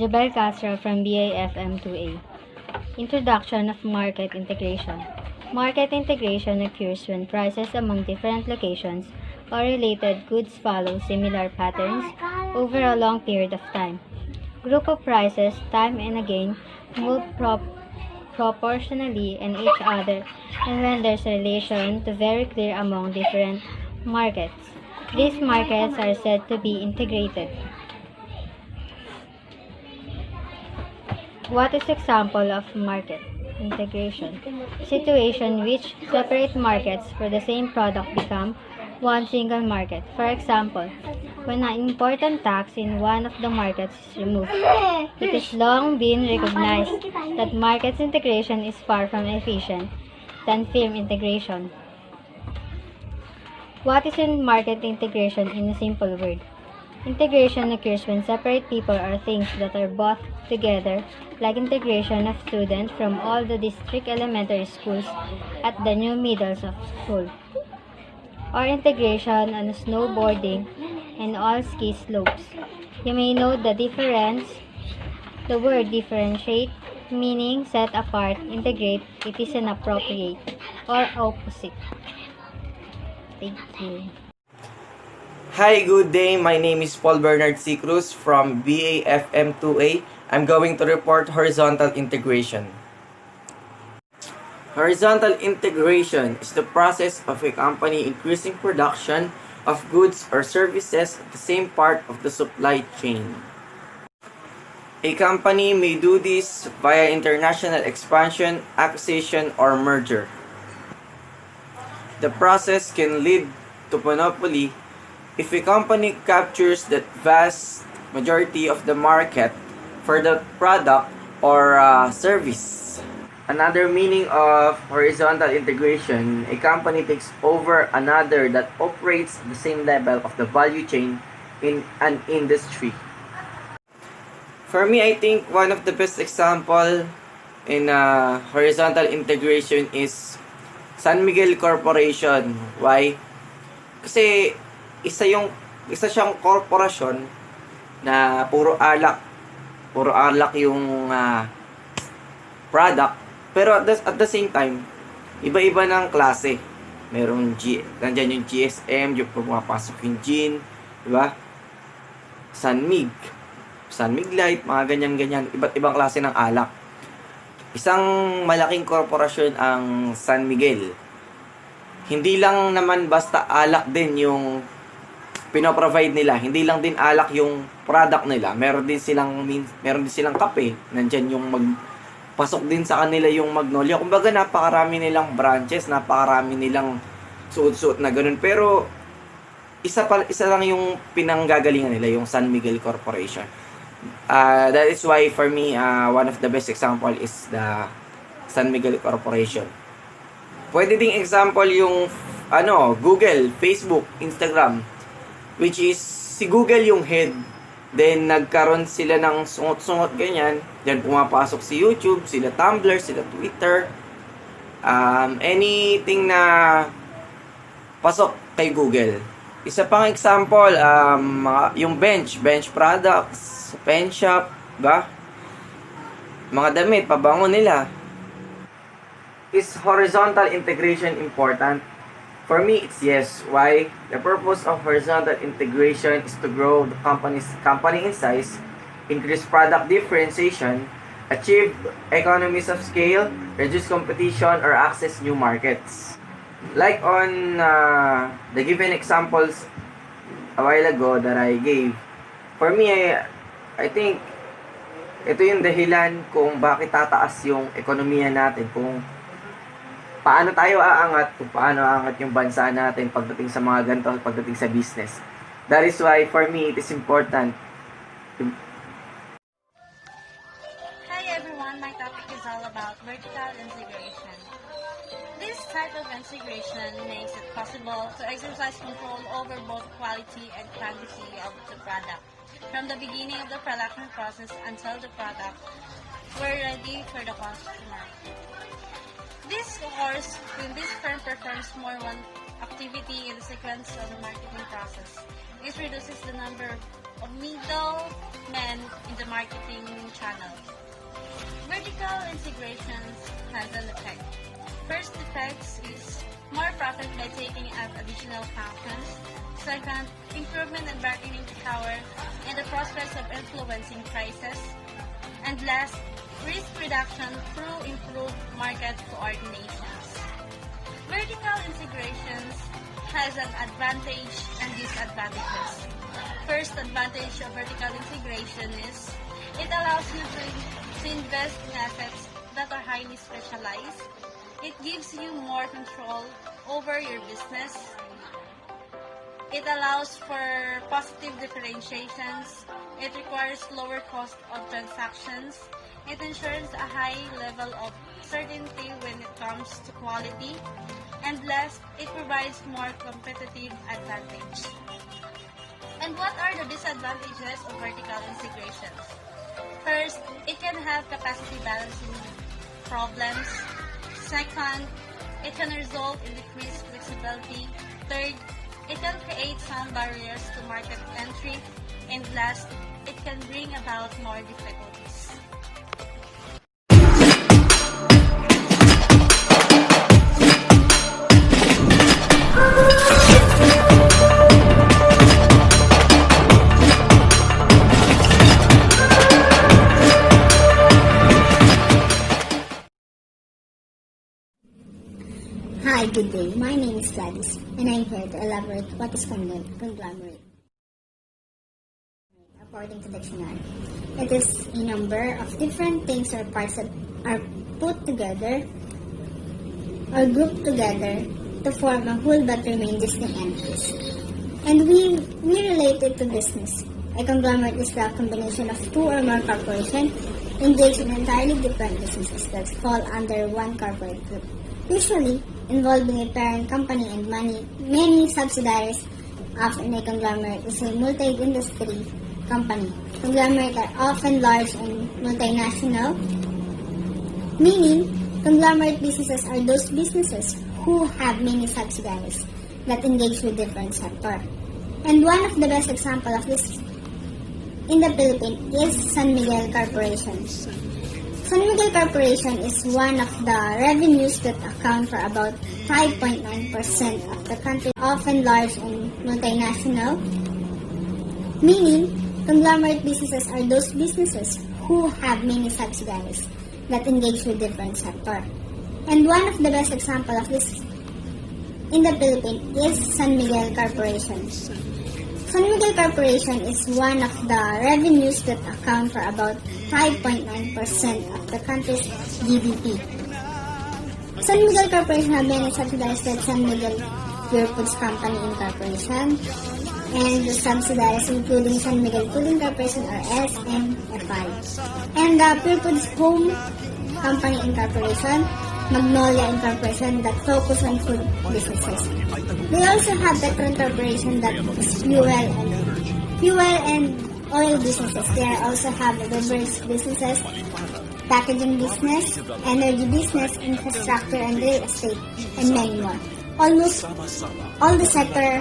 Jabel Castro from BAFM 2A. Introduction of Market Integration. Market integration occurs when prices among different locations or related goods follow similar patterns over a long period of time. Group of prices, time and again, move proportionally in each other, and when there's a relation to very clear among different markets. These markets are said to be integrated. What is example of market integration? Situation which separate markets for the same product become one single market. For example, when an important tax in one of the markets is removed, it has long been recognized that market integration is far from efficient than firm integration. What is in market integration in a simple word? Integration occurs when separate people or things that are brought together, like integration of students from all the district elementary schools at the new middles of school, or integration on snowboarding and all ski slopes. You may note the difference, the word differentiate, meaning set apart, integrate, it is inappropriate or opposite. Thank you. Hi, good day. My name is Paul Bernard C. Cruz from BAFM 2A. I'm going to report horizontal integration. Horizontal integration is the process of a company increasing production of goods or services at the same part of the supply chain. A company may do this via international expansion, acquisition, or merger. The process can lead to monopoly if a company captures that vast majority of the market for the product or service. Another meaning of horizontal integration, a company takes over another that operates the same level of the value chain in an industry. For me, I think one of the best example in horizontal integration is San Miguel Corporation. Why? Kasi isa siyang korporasyon na puro alak yung product, pero at the same time iba-iba ng klase. Nandiyan yung GSM, yung pumapasok yung gin, di ba? San Mig Light, mga ganyan, iba't ibang klase ng alak. Isang malaking korporasyon ang San Miguel. Hindi lang naman basta alak din yung pinoprovide nila. Hindi lang din alak yung product nila. Meron din silang kape. Nandiyan yung pasok din sa kanila yung Magnolia. Kumbaga napakarami nilang branches, napakarami nilang suot-suot na ganun. Pero isa lang yung pinanggagalingan nila, yung San Miguel Corporation. That is why for me one of the best example is the San Miguel Corporation. Pwede ding example yung Google, Facebook, Instagram, which is si Google yung head, then nagkaroon sila ng sungot-sungot ganyan, then pumapasok si YouTube, sila Tumblr, sila Twitter, anything na pasok kay Google. Isa pang example, yung bench products, pen shop, ba? Mga damit, pabango nila. Is horizontal integration important? For me, it's yes. Why? The purpose of horizontal integration is to grow the company in size, increase product differentiation, achieve economies of scale, reduce competition, or access new markets. Like on the given examples a while ago that I gave, for me, I think ito yung dahilan kung bakit tataas yung ekonomiya natin, kung paano tayo aangat, kung paano aangat yung bansa natin pagdating sa mga ganito, pagdating sa business. That is why for me it is important. Hi everyone, my topic is all about vertical integration. This type of integration makes it possible to exercise control over both quality and quantity of the product, from the beginning of the production process until the product were ready for the customer. This occurs when this firm performs more one activity in the sequence of the marketing process. This reduces the number of of middlemen in the marketing channel. Vertical integration has an effect. First effect is more profit by taking out additional functions. Second, improvement in bargaining power and the prospects of influencing prices. And last, risk reduction through improved market coordinations. Vertical integrations has an advantage and disadvantages. First advantage of vertical integration is it allows you to invest in assets that are highly specialized. It gives you more control over your business. It allows for positive differentiations. It requires lower cost of transactions. It ensures a high level of certainty when it comes to quality. And last, it provides more competitive advantage. And what are the disadvantages of vertical integrations? First, it can have capacity balancing problems. Second, it can result in decreased flexibility. Third, it can create some barriers to market entry. And last, it can bring about more difficulties. Hi, good day. My name is Gladys, and I'm here to elaborate what is conglomerate. According to dictionary, it is a number of different things or parts that are put together or grouped together to form a whole but remain distinct entities. And we relate it to business. A conglomerate is the combination of two or more corporations engaged in entirely different businesses that fall under one corporate group, usually involving a parent company and many subsidiaries. Often a conglomerate is a multi-industry company. Conglomerates are often large and multinational, meaning conglomerate businesses are those businesses who have many subsidiaries that engage with different sectors. And one of the best examples of this in the Philippines is San Miguel Corporation. San Miguel Corporation is one of the revenues that account for about 5.9% of the country, often large and multinational, meaning conglomerate businesses are those businesses who have many subsidiaries that engage with different sectors. And one of the best examples of this in the Philippines is San Miguel Corporation. San Miguel Corporation is one of the revenues that account for about 5.9% of the country's GDP. San Miguel Corporation have many subsidiaries like San Miguel Pure Foods Company Incorporation and the subsidiaries including San Miguel Fooding Corporation or SMFI and the Pure Foods Home Company Incorporation, Magnolia Incorporation that focus on food businesses. They also have Petron Corporation that is fuel and oil businesses. They also have beverage businesses, packaging business, energy business, infrastructure and real estate, and many more. Almost all the sector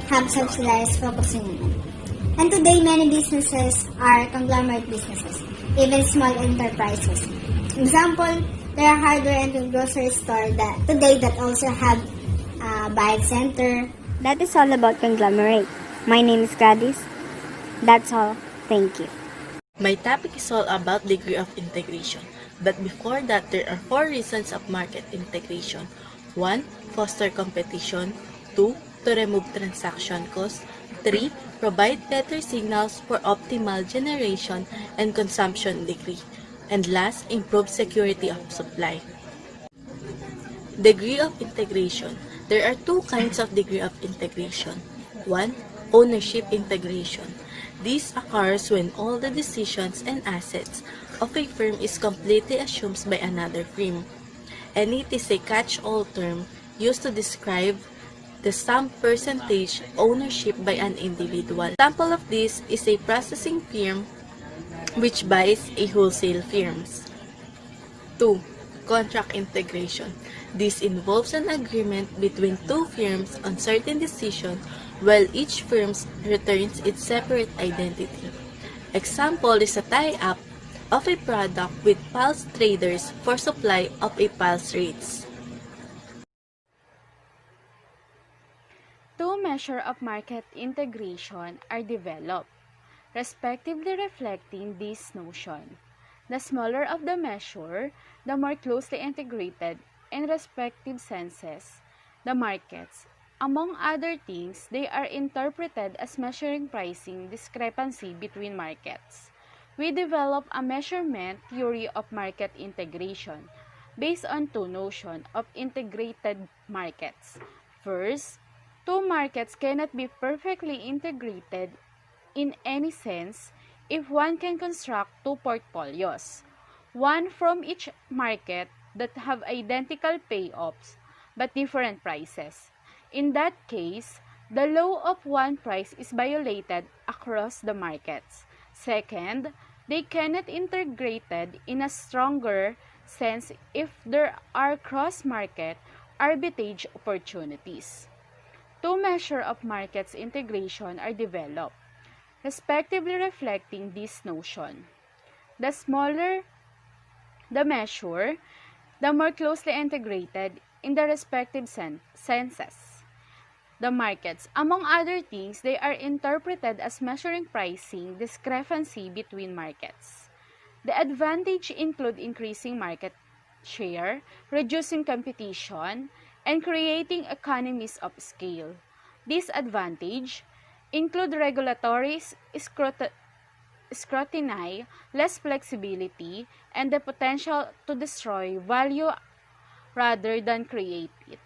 have subsidiaries focusing on them. And today, many businesses are conglomerate businesses, even small enterprises. Example, there are hardware and grocery stores that also have a bike center. That is all about conglomerate. My name is Gladys. That's all. Thank you. My topic is all about degree of integration. But before that, there are 4 reasons of market integration. 1. Foster competition. 2. To remove transaction costs. 3. Provide better signals for optimal generation and consumption degree. And last, improve security of supply. Degree of integration. There are 2 kinds of degree of integration. 1. Ownership integration. This occurs when all the decisions and assets of a firm is completely assumed by another firm, and it is a catch-all term used to describe the some percentage ownership by an individual. Example of this is a processing firm which buys a wholesale firms. 2. Contract integration. This involves an agreement between 2 firms on certain decisions while each firm retains its separate identity. Example is a tie-up of a product with pulse traders for supply of a pulse rates. Two measures of market integration are developed, respectively reflecting this notion. The smaller of the measure, the more closely integrated in respective senses. The markets, among other things, they are interpreted as measuring pricing discrepancy between markets. We develop a measurement theory of market integration based on two notions of integrated markets. First, two markets cannot be perfectly integrated in any sense if one can construct two portfolios, one from each market that have identical payoffs but different prices. In that case, the law of one price is violated across the markets. Second, they cannot integrated in a stronger sense if there are cross-market arbitrage opportunities. Two measures of markets integration are developed, respectively reflecting this notion. The smaller the measure, the more closely integrated in the respective senses. The markets, among other things, they are interpreted as measuring pricing discrepancy between markets. The advantage include increasing market share, reducing competition, and creating economies of scale. Disadvantage include regulatory scrutiny, less flexibility, and the potential to destroy value rather than create it.